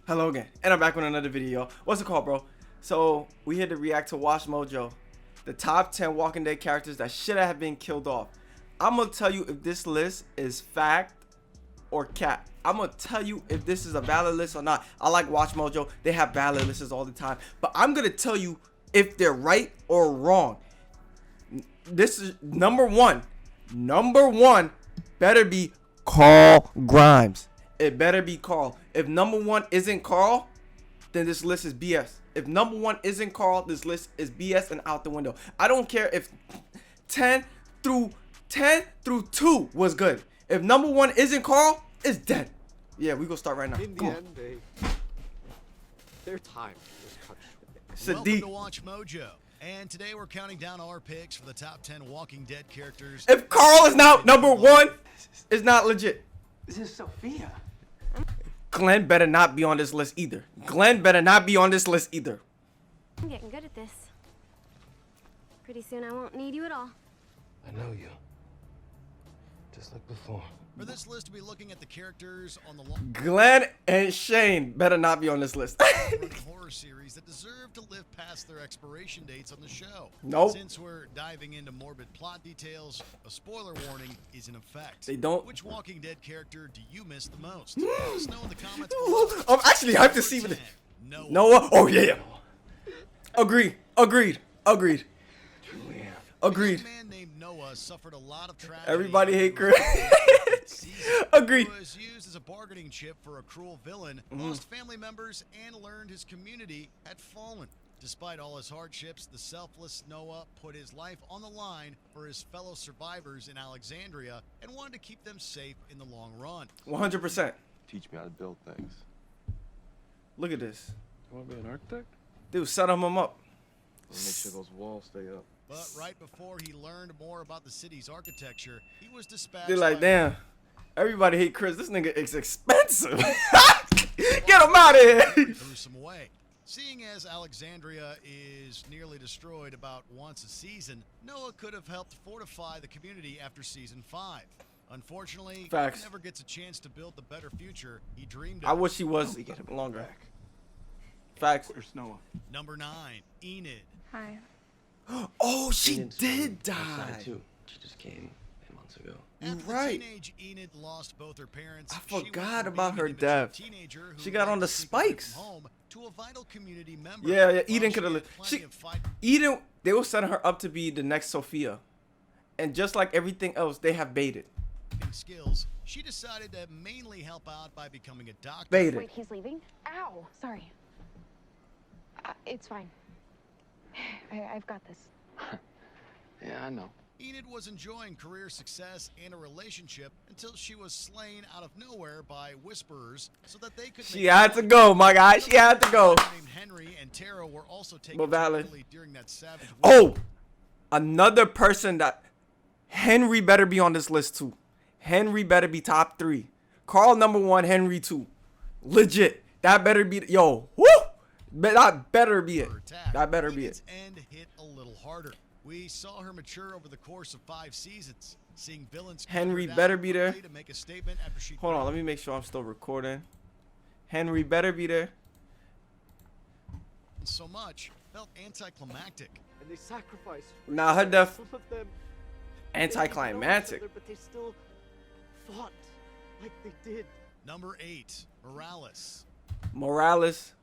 Hello again, and I'm back with another video. What's it called, bro? So we here to react to Watch Mojo, the top 10 Walking Dead characters that should have been killed off. I'm gonna tell you if this list is fact or cap. I'm gonna tell you if this is a valid list or not. I like Watch Mojo; they have valid lists all the time, but I'm gonna tell you if they're right or wrong. This is number one. Number one better be Carl Grimes. It better be Carl. If number one isn't Carl, then this list is BS. If number one isn't Carl, this list is BS and out the window. I don't care if 10 through 2 was good. If number one isn't Carl, it's dead. Yeah, we gonna start right now. In the end, their time was cut short. Welcome to Watch Mojo, and today we're counting down our picks for the top 10 Walking Dead characters. If Carl is now number one, it's not legit. This is Sophia. Glenn better not be on this list either. Glenn better not be on this list either. I'm getting good at this. Pretty soon I won't need you at all. I know you. Just like before. For this list, we'll be looking at the characters on the Glenn and Shane better not be on this list. horror series that deserve to live past their expiration dates on the show. Nope. Since we're diving into morbid plot details, a spoiler warning is in effect. They don't. Which Walking Dead character do you miss the most? Let us know in the comments below. I'm actually hyped to see what it. Noah. Noah. Oh yeah. Agreed. Agreed. Agreed. Agreed. A man named Noah suffered a lot of tragedy. Everybody hate Chris. Agreed. He was used as a bargaining chip for a cruel villain, lost family members, and learned his community had fallen. Despite all his hardships, the selfless Noah put his life on the line for his fellow survivors in Alexandria and wanted to keep them safe in the long run. 100%. Teach me how to build things. Look at this. You want to be an architect? Dude, set him up. Make sure those walls stay up. But right before he learned more about the city's architecture, he was dispatched. They're like, by damn. Everybody hate Chris. This nigga is expensive. Get him out of here. threw some away. Seeing as Alexandria is nearly destroyed about once a season, Noah could have helped fortify the community after season 5. Unfortunately, Facts. he never gets a chance to build the better future he dreamed I of. wish he was longer. Facts. Where's Noah? Number 9, Enid. Hi. Oh, she Enid's did from outside, die. too. She just came months ago. After Right. the teenage Enid lost both her parents, I she went forgot from about being her an immature death. teenager who She got on liked the to sneak away from spikes. home to a vital community member. Yeah, While Eden she could have had lived. plenty of fight Eden, they were setting her up to be the next Sophia. And just like everything else, they have baited. skills, she decided to mainly help out by becoming a doctor. Baited. Wait, he's leaving? Ow! Sorry. It's fine. I've got this. Yeah, I know. Enid was enjoying career success and a relationship until she was slain out of nowhere by whisperers so that they could She make had to money. go, my guy. She had to go. Named Henry and Tara were also taken But valid. to Italy during that savage war. Oh, another person that Henry better be on this list too. Henry better be top 3. Carl number 1, Henry 2. Legit. That better be yo. Woo! That better be it. That better be it. Enid's end hit a little harder. We saw her mature over the course of 5 seasons, seeing villains Henry cut her better down be there. quickly to make a statement after she Hold on, let me make sure I'm still recording. Henry better be there. so much felt anticlimactic. And they sacrificed. Nah, her death Some of them they didn't know each anticlimactic. other, but they still fought like they did. Number 8, Morales. Morales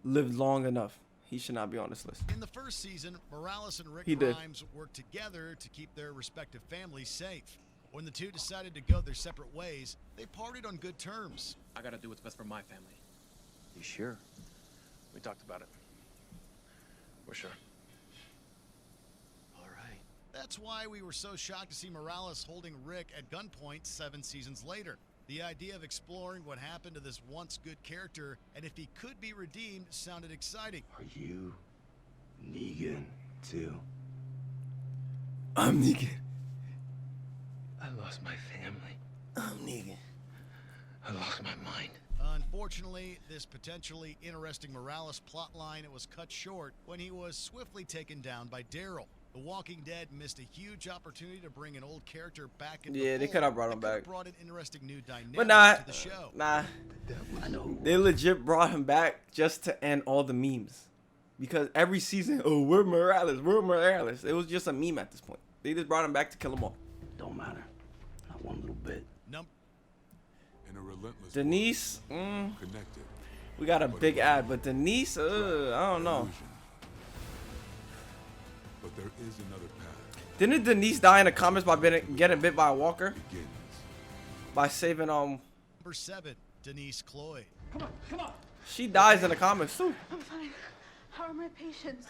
lived long enough. He should not be on this list. In the first season, Morales and Rick He did. Grimes worked together to keep their respective families safe. When the two decided to go their separate ways, they parted on good terms. I gotta do what's best for my family. You sure? We talked about it. We're sure. All right. That's why we were so shocked to see Morales holding Rick at gunpoint 7 seasons later. The idea of exploring what happened to this once good character and if he could be redeemed sounded exciting. Are you Negan too? I'm Negan. I lost my family. I'm Negan. I lost my mind. Unfortunately, this potentially interesting Morales plotline was cut short when he was swiftly taken down by Daryl. The Walking Dead missed a huge opportunity to bring an old character back into Yeah, the they fold could have brought that him could have back. brought an interesting new dynamic But nah, to the show. nah. I know. They legit brought him back just to end all the memes. Because every season, oh, we're Morales, we're Morales. It was just a meme at this point. They just brought him back to kill them all. Don't matter. Not one little bit. In a relentless Denise, world, connected. we got a big ad, but Denise, I don't know. Illusion. But there is another path. Didn't Denise die in the comments by getting bit by a walker? Begins. By saving, Number 7, Denise Cloyd. she dies in the comments too. I'm fine. How are my patients?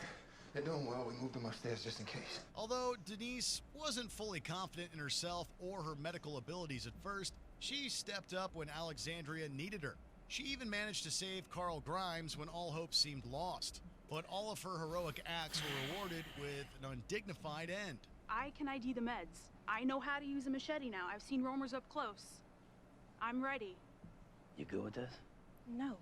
They're doing well. We moved them upstairs just in case. Although Denise wasn't fully confident in herself or her medical abilities at first, she stepped up when Alexandria needed her. She even managed to save Carl Grimes when all hope seemed lost. But all of her heroic acts were rewarded with an undignified end. I can ID the meds. I know how to use a machete now. I've seen roamers up close. I'm ready. You good with this? No.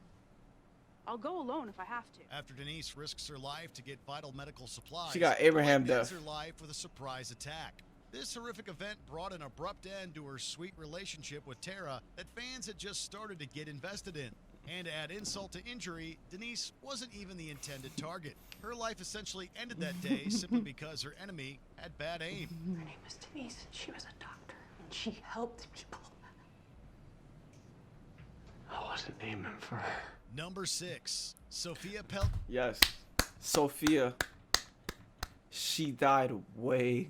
I'll go alone if I have to. After Denise risks her life to get vital medical supplies, She got Abraham Cloyd ends death. her life with a surprise attack. This horrific event brought an abrupt end to her sweet relationship with Tara that fans had just started to get invested in. And to add insult to injury, Denise wasn't even the intended target. Her life essentially ended that day simply because her enemy had bad aim. Her name was Denise, and she was a doctor, and she helped people. I wasn't aiming for her. Number 6, Sophia Pelt. Yes, Sophia. She died way.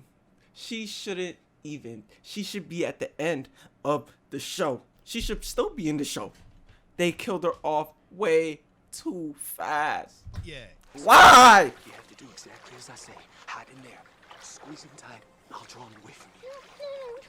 She shouldn't even. She should be at the end of the show. She should still be in the show. They killed her off way too fast. Yeah. Why? You have to do exactly as I say. Hide in there. Squeeze him tight. I'll draw him away from you. No,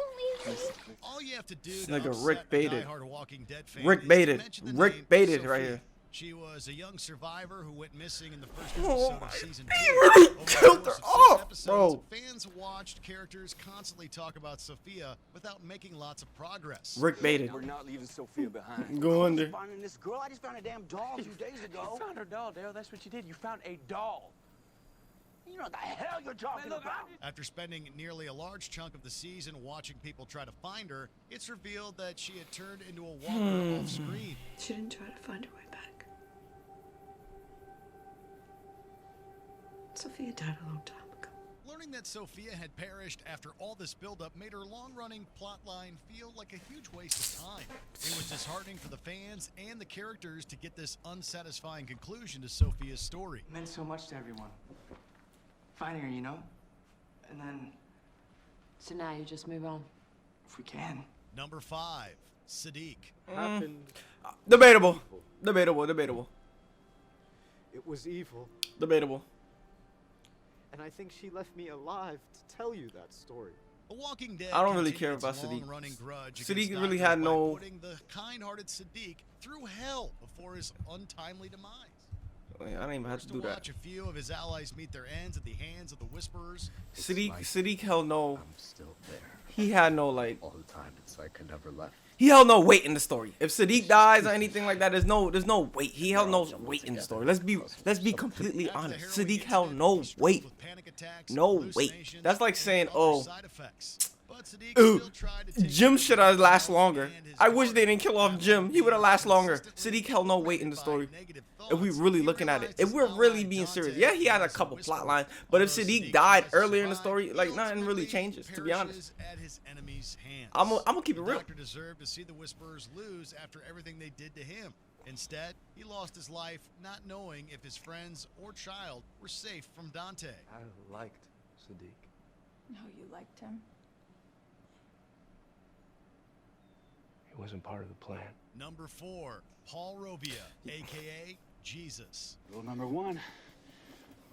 don't leave me. All you have to do This to nigga upset Rick a baited. diehard Walking Dead fan Rick is to baited. mention the Rick name baited right Sophia. here. She was a young survivor who went missing in the first Oh episode my- of season he 2. really Over the killed course her of 6 off, episodes, bro. Fans watched characters constantly talk about Sophia without making lots of progress. Rick baited. We're not leaving Sophia behind. Go under. Finding this girl, I just found a damn doll 2 days ago. You found her doll, Daryl. That's what you did. You found a doll. You know what the hell you're talking about. After spending nearly a large chunk of the season watching people try to find her, it's revealed that she had turned into a walker off screen. She didn't try to find her way back. Sophia died a long time ago. Learning that Sophia had perished after all this buildup made her long-running plotline feel like a huge waste of time. It was disheartening for the fans and the characters to get this unsatisfying conclusion to Sophia's story. It meant so much to everyone. Finding her, you know? And then, So now you just move on. if we can. Number 5, Sadiq. Happened. Debatable. Debatable. Debatable. It was evil. Debatable. And I think she left me alive to tell you that story. The Walking Dead I don't really continued care its about Sadiq. long-running grudge Sadiq against really doctors had by no- putting the kind-hearted Sadiq through hell before his untimely demise. I didn't even have Forced to to do that. watch a few of his allies meet their ends at the hands of the Whisperers. Sadiq held no. I'm still there. He had no like. All the time. It's like I never left. He held no weight in the story. If Sadiq dies or anything like that, there's no weight. He held no weight in the story. Let's be completely After the honest. harrowing Sadiq held incident, no he struggled weight. with panic attacks, No weight. hallucinations, That's like and saying, other oh, side effects. But Sadiq ooh, still tried to take Jim care should of have lasted himself longer. and his I wish daughter. they didn't kill off Jim. He would have lasted longer. Sadiq held no weight in the story. If we really looking at it, if we're really being serious, yeah, he had a couple plot lines, but if Sadiq died earlier in the story, like nothing really changes. To be honest, At his enemy's hands. I'm gonna keep it The real. doctor deserved to see the Whisperers lose after everything they did to him. Instead, he lost his life not knowing if his friends or child were safe from Dante. I liked Sadiq. No, you liked him. He wasn't part of the plan. Number 4, Paul Rovia, aka Jesus. Rule number 1,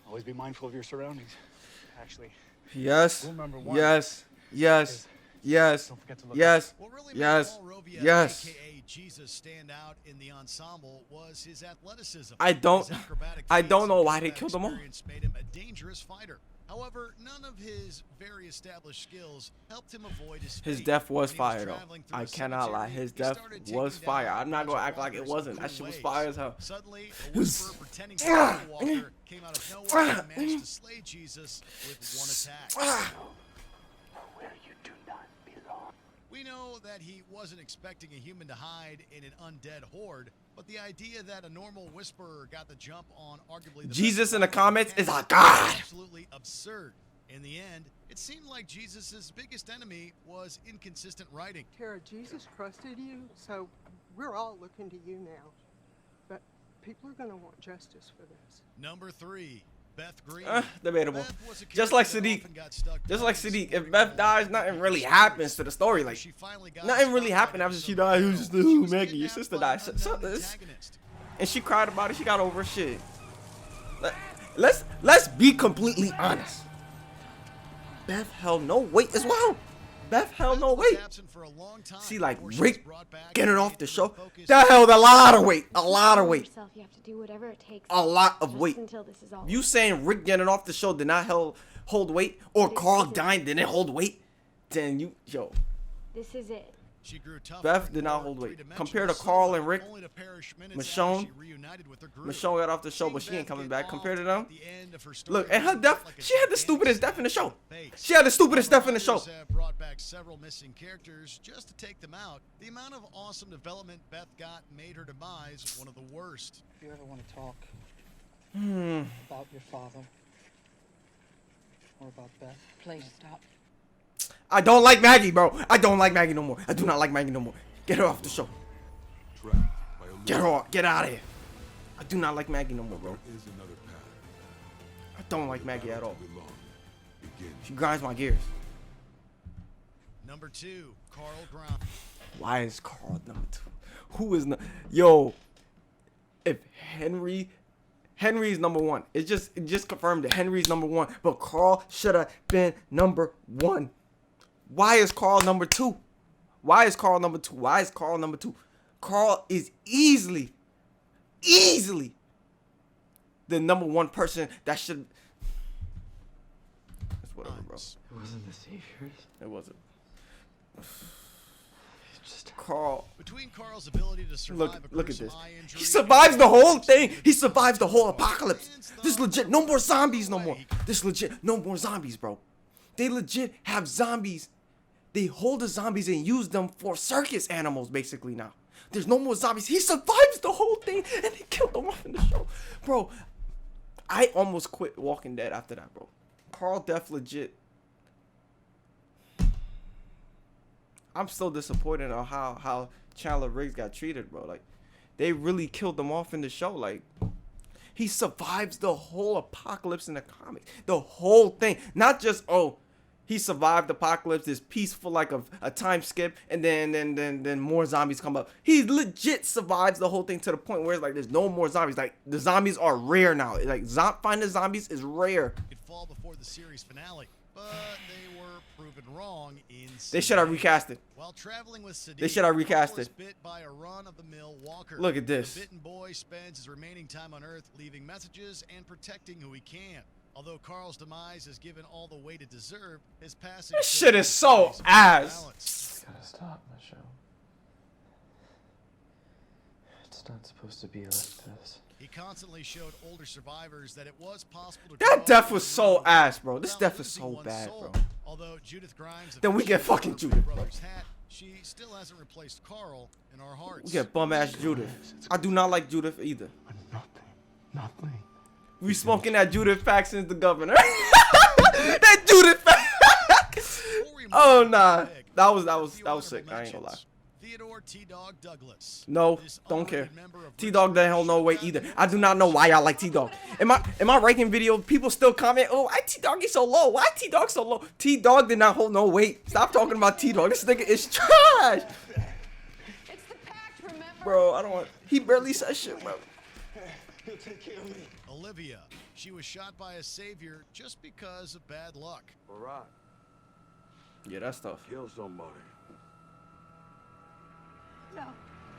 always be mindful of your surroundings. Actually, Yes, rule number 1 yes, yes, yes, don't forget to look yes, What really made yes, Paul Rovia, yes. aka Jesus, stand out in the ensemble was his athleticism. I don't- His acrobatic I don't feats know and why they combat killed them all. experience made him a dangerous fighter. However, none of his very established skills helped him avoid his His fate. death was When he fire though. traveling through I a cannot lie. cemetery, His he death started was taking fire. down I'm not a bunch gonna of act like it walkers wasn't. in That cool shit was ways. fire as hell. Suddenly, a whisperer pretending to be a walker came out of nowhere and managed to slay Jesus with one attack. Where you do not belong. We know that he wasn't expecting a human to hide in an undead horde, but the idea that a normal whisperer got the jump on arguably the Jesus best in the fighter comments is can a god. absolutely absurd. In the end, it seemed like Jesus' biggest enemy was inconsistent writing. Tara, Jesus trusted you, so we're all looking to you now. But people are going to want justice for this. Number 3, Beth Green. Debatable. Beth was a Just like character that Sadiq. often got stuck Just like behind Sadiq. If supporting Beth roles dies, in nothing other really stories. happens to the story. Like, She finally got nothing really spotlight happened in after she episode died. It 12. was just, She ooh, was Maggie, your kidnapped sister by died. an So unknown this, antagonist. and she cried about it. She got over shit. Let's be completely honest. Beth held no weight as well. Beth held no weight. See, like Rick getting off the show, that held a lot of weight. A lot of weight. You have to do whatever it takes. A lot of just weight. until this is all You saying Rick getting off the show did not hold weight, or Carl dying didn't hold weight? Then This is it. She grew tougher Beth and did not more hold weight. three-dimensional, Compared to Carl and Rick, only to perish minutes Michonne, after she reunited with her group. Michonne got off the show, Seeing but she ain't Beth coming get back. off Compared to them, at the end of her story look, and her felt death, like a she had the gigantic stupidest slap death in the show. face. She had the stupidest death in the show. Writers have brought back several missing characters just to take them out. The amount of awesome development Beth got made her demise one of the worst. If you ever want to talk about your father or about Beth, please stop. I don't like Maggie, bro. I don't like Maggie no more. I do not like Maggie no more. Get her off the show. Get her off. Get out of here. I do not like Maggie no more, bro. I don't like Maggie at all. She grinds my gears. Number 2, Carl Brown. Why is Carl number 2? Who is not? Yo, if Henry's number 1. It just confirmed that Henry's number 1, but Carl should have been number 1. Why is Carl number 2? Why is Carl number 2? Why is Carl number 2? Carl is easily the number 1 person that should. It's whatever, bro. It wasn't the Saviors. It wasn't. Carl. Between Carl's ability to survive Look at this. He survives the whole thing. He survives the whole apocalypse. This legit no more zombies no more. This legit no more zombies, bro. They legit have zombies. They hold the zombies and use them for circus animals basically now. There's no more zombies. He survives the whole thing and they killed them off in the show. Bro, I almost quit Walking Dead after that, bro. Carl death legit. I'm still disappointed on how Chandler Riggs got treated, bro. Like, they really killed them off in the show. Like, he survives the whole apocalypse in the comics. The whole thing. Not just, oh, he survived the apocalypse, it's peaceful like a time skip, and then more zombies come up. He legit survives the whole thing to the point where it's like there's no more zombies. Like, the zombies are rare now. Like, finding zombies is rare. Could fall before the series finale, but they were proven wrong in. They should have recasted. While traveling with Sadiq, they should have recasted. Bit by a run-of-the-mill walker. Look at this. The bitten boy spends his remaining time on Earth leaving messages and protecting who he can. Although Carl's demise is given all the weight it deserved, his passing. This shit is so ass. Gotta stop, Michelle. It's not supposed to be like this. He constantly showed older survivors that it was possible to. That death was so ass, bro. This death is so bad, bro. Although Judith Grimes. Then we get fucking Judith, bro. She still hasn't replaced Carl in our hearts. We get bum ass Judith. I do not like Judith either. Nothing. We smoking that Judith fact since the governor. That Judith fact. Oh nah, that was sick. I ain't gonna lie. Theodore T-Dog Douglas. No, don't care. T-Dog doesn't hold no weight either. I do not know why y'all like T-Dog. In my ranking video, people still comment, oh, why T-Dog is so low? Why T-Dog so low? T-Dog did not hold no weight. Stop talking about T-Dog. This nigga is trash. It's the pact, remember? Bro, I don't want. He barely says shit, bro. He'll take care of me. Olivia. She was shot by a savior just because of bad luck. Alright. Yeah, that's tough. Kill somebody. No,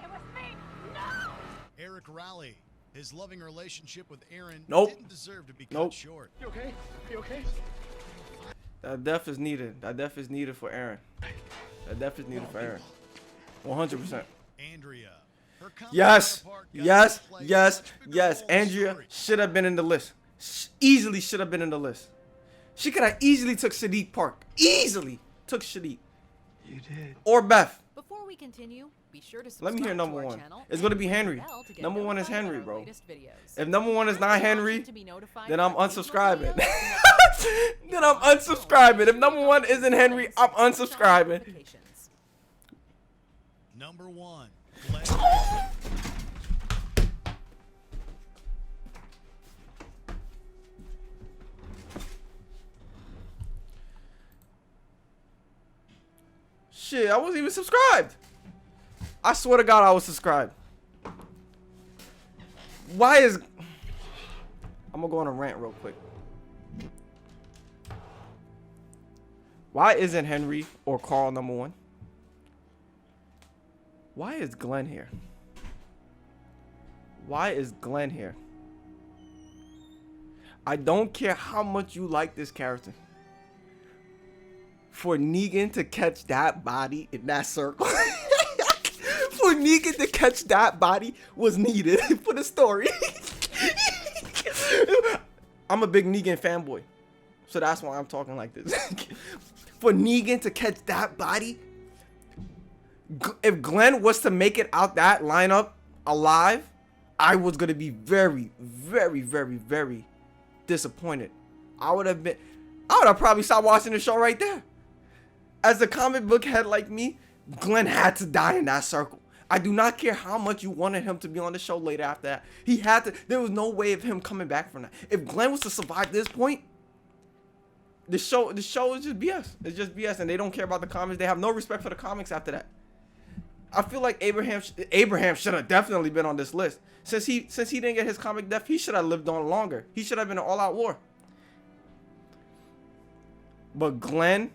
it was me. No! Eric Rowley. His loving relationship with Aaron Nope. didn't deserve to be cut Nope. short. You okay? You okay? That death is needed. That death is needed for Aaron. That death is needed for Aaron. 100%. Andrea. Her comic Yes. counterpart got Yes. to play a Yes. much bigger Yes. role in the Andrea story. should have been in the list. Easily should have been in the list. She could have easily took Sadiq Park. Easily took Sadiq. You did. Or Beth. Before we continue, be sure to Let me hear subscribe number to our one. channel It's gonna and be ring the Henry. bell to get Number one is notified Henry, of our bro. latest videos. If number one is not Henry, To be notified then of I'm our seasonal unsubscribing. videos, Then I'm unsubscribing. If number one isn't Henry, I'm unsubscribing. notifications. Number 1. Glenn. Shit, I wasn't even subscribed. I swear to God, I was subscribed. Why is... I'm gonna go on a rant real quick. Why isn't Henry or Carl number one? Why is Glenn here? Why is Glenn here? I don't care how much you like this character. For Negan to catch that body in that circle. For Negan to catch that body was needed for the story. I'm a big Negan fanboy. So that's why I'm talking like this. For Negan to catch that body, if Glenn was to make it out that lineup alive, I was going to be very, very, very, very disappointed. I would have probably stopped watching the show right there. As a comic book head like me, Glenn had to die in that circle. I do not care how much you wanted him to be on the show later after that. He had to. There was no way of him coming back from that. If Glenn was to survive this point, the show is just BS. It's just BS, and they don't care about the comics. They have no respect for the comics after that. I feel like Abraham should have definitely been on this list. Since he didn't get his comic death, he should have lived on longer. He should have been an all-out war. But Glenn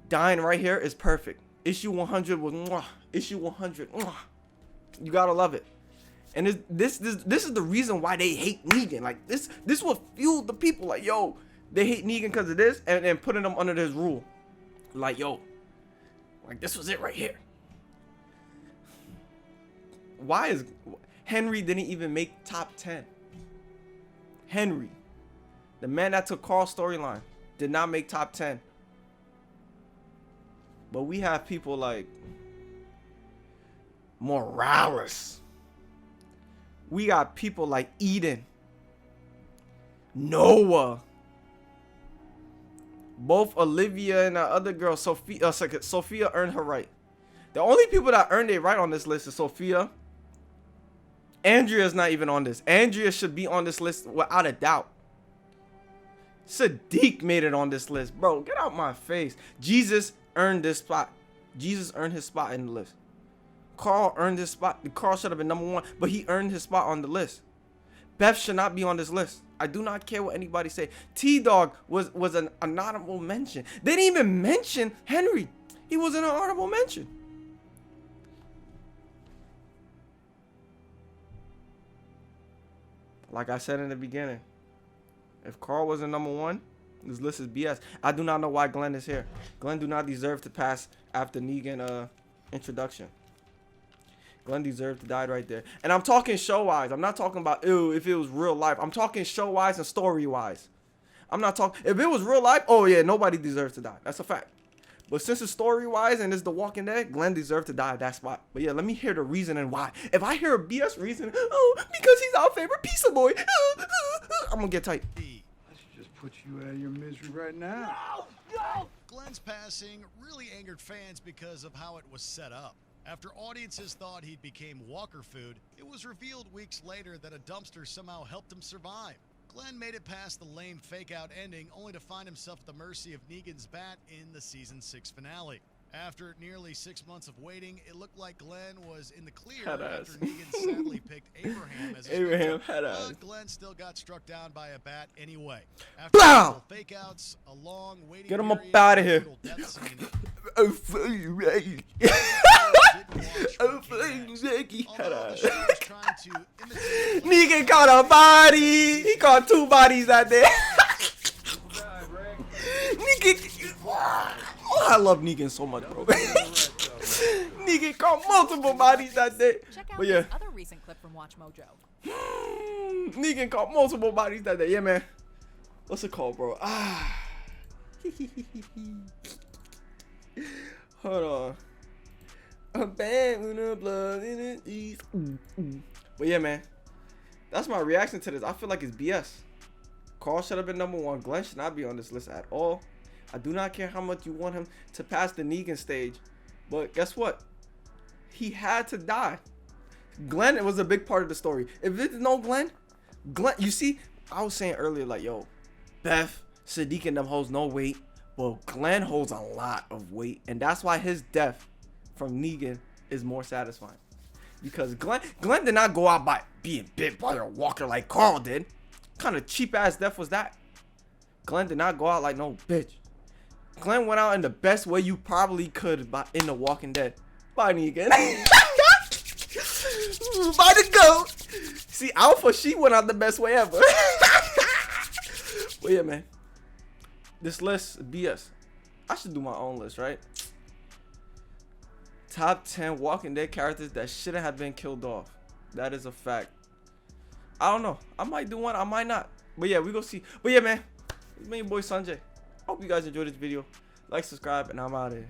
dying right here is perfect. Issue 100 was mwah. Issue 100. Mwah. You gotta love it. And this is the reason why they hate Negan. Like this will fuel the people. Like, yo, they hate Negan because of this, and putting them under this rule. Like, yo, like this was it right here. Why is Henry didn't even make top 10? Henry, the man that took Carl's storyline, did not make top 10. But we have people like Morales. We got people like Eden, Noah. Both Olivia and the other girl, Sophia. Sophia earned her right. The only people that earned a right on this list is Sophia. Andrea's not even on this. Andrea should be on this list without a doubt. Sadiq made it on this list. Bro, get out my face. Jesus earned this spot. Jesus earned his spot in the list. Carl earned his spot. Carl should have been number one, but he earned his spot on the list. Beth should not be on this list. I do not care what anybody say. T-Dog was an honorable mention. They didn't even mention Henry. He was an honorable mention. Like I said in the beginning, if Carl wasn't number one, this list is BS. I do not know why Glenn is here. Glenn do not deserve to pass after Negan introduction. Glenn deserved to die right there. And I'm talking show-wise. I'm not talking about, ew, if it was real life. I'm talking show-wise and story-wise. I'm not talking, if it was real life, oh yeah, nobody deserves to die. That's a fact. But since it's story-wise and it's The Walking Dead, Glenn deserved to die at that spot. But yeah, let me hear the reason and why. If I hear a BS reason, oh, because he's our favorite pizza boy, I'm gonna get tight. Let's just put you out of your misery right now. No! Glenn's passing really angered fans because of how it was set up. After audiences thought he became walker food, it was revealed weeks later that a dumpster somehow helped him survive. Glenn made it past the lame fake-out ending, only to find himself at the mercy of Negan's bat in the Season 6 finale. After nearly 6 months of waiting, it looked like Glenn was in the clear after Negan sadly picked Abraham as his victim, but Glenn still got struck down by a bat anyway. After several fake-outs, a long waiting Get him up period, out of here. death scene, I'm fucking ready. I'm fucking ready. although the show was trying to imitate Negan caught a body. He caught 2 bodies that day. Negan. Oh, I love Negan so much, bro. Negan caught multiple bodies that day. Check out But yeah. this other recent clip from Watch Mojo. Negan caught multiple bodies that day. Yeah, man. What's it called, bro? Hold on. I'm bad with the blood in the east. But yeah, man. That's my reaction to this. I feel like it's BS. Carl should have been #1. Glenn should not be on this list at all. I do not care how much you want him to pass the Negan stage. But guess what? He had to die. Glenn was a big part of the story. If there's no Glenn, you see, I was saying earlier, like, yo, Beth, Sadiq, and them holds no weight. Well, Glenn holds a lot of weight. And that's why his death from Negan is more satisfying. Because Glenn did not go out by being bit by a walker like Carl did. What kind of cheap ass death was that? Glenn did not go out like no bitch. Glenn went out in the best way you probably could in The Walking Dead. By Negan. By the goat. See, Alpha, she went out the best way ever. But yeah, man. This list, BS. I should do my own list, right? Top 10 Walking Dead characters that shouldn't have been killed off. That is a fact. I don't know. I might do one. I might not. But yeah, we go see. But yeah, man. It's me, your boy Sanjay. Hope you guys enjoyed this video. Like, subscribe, and I'm out of here.